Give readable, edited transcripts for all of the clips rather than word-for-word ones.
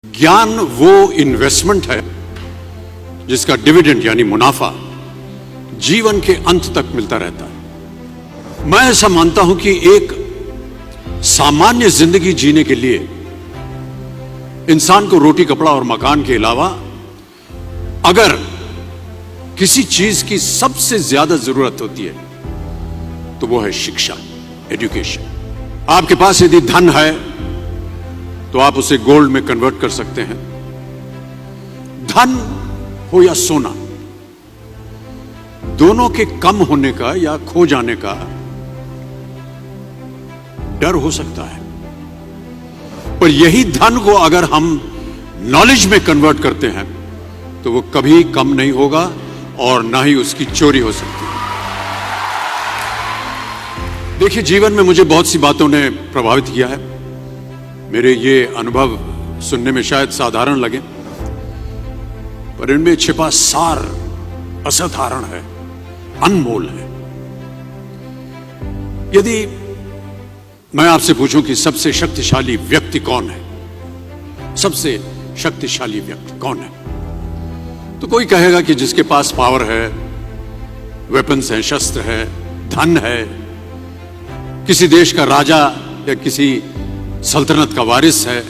ज्ञान वो इन्वेस्टमेंट है जिसका डिविडेंड यानी मुनाफा जीवन के अंत तक मिलता रहता है। मैं ऐसा मानता हूं कि एक सामान्य जिंदगी जीने के लिए इंसान को रोटी कपड़ा और मकान के अलावा अगर किसी चीज की सबसे ज्यादा जरूरत होती है तो वो है शिक्षा, एजुकेशन। आपके पास यदि धन है तो आप उसे गोल्ड में कन्वर्ट कर सकते हैं। धन हो या सोना, दोनों के कम होने का या खो जाने का डर हो सकता है, पर यही धन को अगर हम नॉलेज में कन्वर्ट करते हैं तो वो कभी कम नहीं होगा और ना ही उसकी चोरी हो सकती है। देखिए, जीवन में मुझे बहुत सी बातों ने प्रभावित किया है। मेरे ये अनुभव सुनने में शायद साधारण लगे, पर इनमें छिपा सार असाधारण है, अनमोल है। यदि मैं आपसे पूछूं कि सबसे शक्तिशाली व्यक्ति कौन है, सबसे शक्तिशाली व्यक्ति कौन है, तो कोई कहेगा कि जिसके पास पावर है, वेपन्स हैं, शस्त्र है, धन है, किसी देश का राजा या किसी सल्तनत का वारिस है।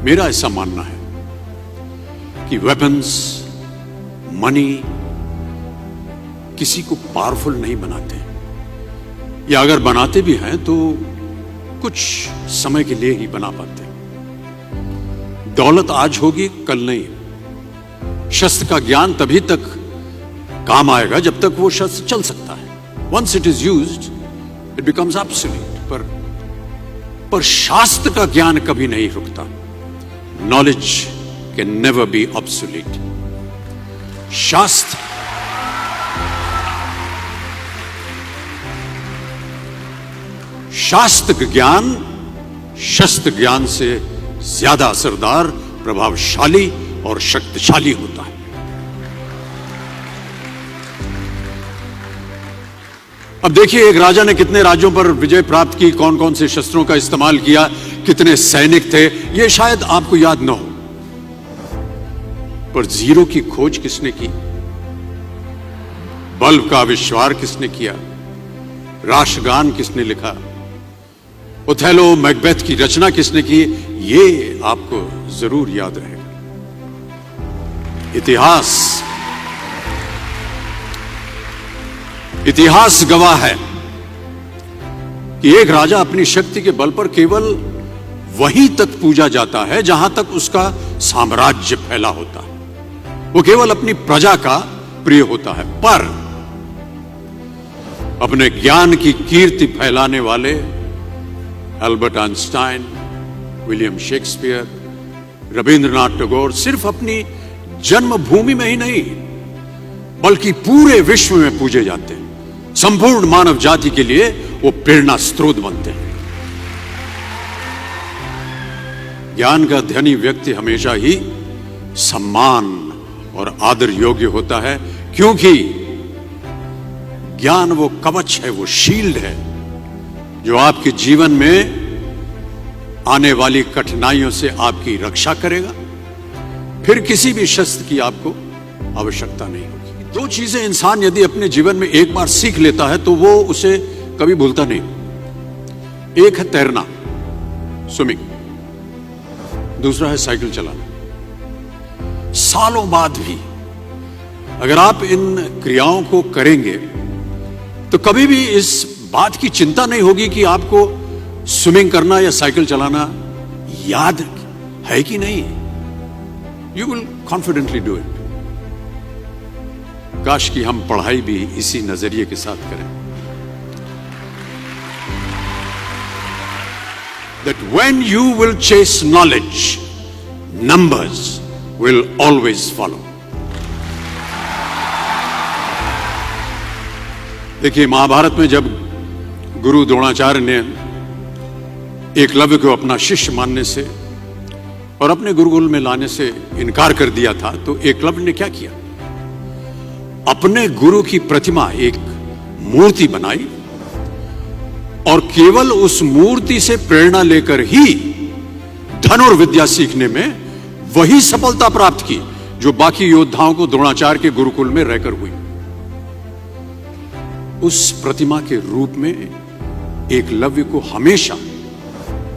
मेरा ऐसा मानना है कि वेपन्स, मनी किसी को पावरफुल नहीं बनाते, या अगर बनाते भी हैं तो कुछ समय के लिए ही बना पाते। दौलत आज होगी, कल नहीं। शस्त्र का ज्ञान तभी तक काम आएगा जब तक वो शस्त्र चल सकता है। Once it is used it becomes obsolete. पर शास्त्र का ज्ञान कभी नहीं रुकता। Knowledge can never be obsolete. शास्त्र ज्ञान शस्त्र ज्ञान से ज्यादा असरदार, प्रभावशाली और शक्तिशाली होता है। अब देखिए, एक राजा ने कितने राज्यों पर विजय प्राप्त की, कौन कौन से शस्त्रों का इस्तेमाल किया, कितने सैनिक थे, यह शायद आपको याद न हो, पर जीरो की खोज किसने की, बल्ब का आविष्कार किसने किया, राष्ट्रगान किसने लिखा, ओथेलो मैकबेथ की रचना किसने की, ये आपको जरूर याद रहेगा। इतिहास गवाह है कि एक राजा अपनी शक्ति के बल पर केवल वहीं तक पूजा जाता है जहां तक उसका साम्राज्य फैला होता है। वो केवल अपनी प्रजा का प्रिय होता है। पर अपने ज्ञान की कीर्ति फैलाने वाले Albert Einstein, William Shakespeare, Rabindranath Tagore सिर्फ अपनी जन्मभूमि में ही नहीं बल्कि पूरे विश्व में पूजे जाते हैं। संपूर्ण मानव जाति के लिए वो प्रेरणा स्रोत बनते हैं। ज्ञान का धनी व्यक्ति हमेशा ही सम्मान और आदर योग्य होता है, क्योंकि ज्ञान वो कवच है, वो शील्ड है जो आपके जीवन में आने वाली कठिनाइयों से आपकी रक्षा करेगा। फिर किसी भी शस्त्र की आपको आवश्यकता नहीं होगी। दो चीजें इंसान यदि अपने जीवन में एक बार सीख लेता है तो वो उसे कभी भूलता नहीं। एक है तैरना, स्विमिंग, दूसरा है साइकिल चलाना। सालों बाद भी अगर आप इन क्रियाओं को करेंगे तो कभी भी इस बात की चिंता नहीं होगी कि आपको स्विमिंग करना या साइकिल चलाना याद है कि नहीं। You will confidently do it. काश कि हम पढ़ाई भी इसी नजरिए के साथ करें, that when you will chase knowledge, numbers will always follow. देखिए, महाभारत में जब गुरु द्रोणाचार्य ने एकलव्य को अपना शिष्य मानने से और अपने गुरुकुल में लाने से इनकार कर दिया था, तो एकलव्य ने क्या किया, अपने गुरु की प्रतिमा, एक मूर्ति बनाई और केवल उस मूर्ति से प्रेरणा लेकर ही धनुर्विद्या सीखने में वही सफलता प्राप्त की जो बाकी योद्धाओं को द्रोणाचार्य के गुरुकुल में रहकर हुई। उस प्रतिमा के रूप में एकलव्य को हमेशा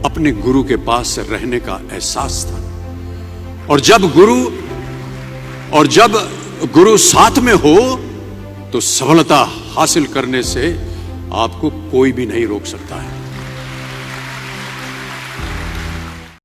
अपने गुरु के पास रहने का एहसास था। और जब गुरु साथ में हो तो सफलता हासिल करने से आपको कोई भी नहीं रोक सकता है।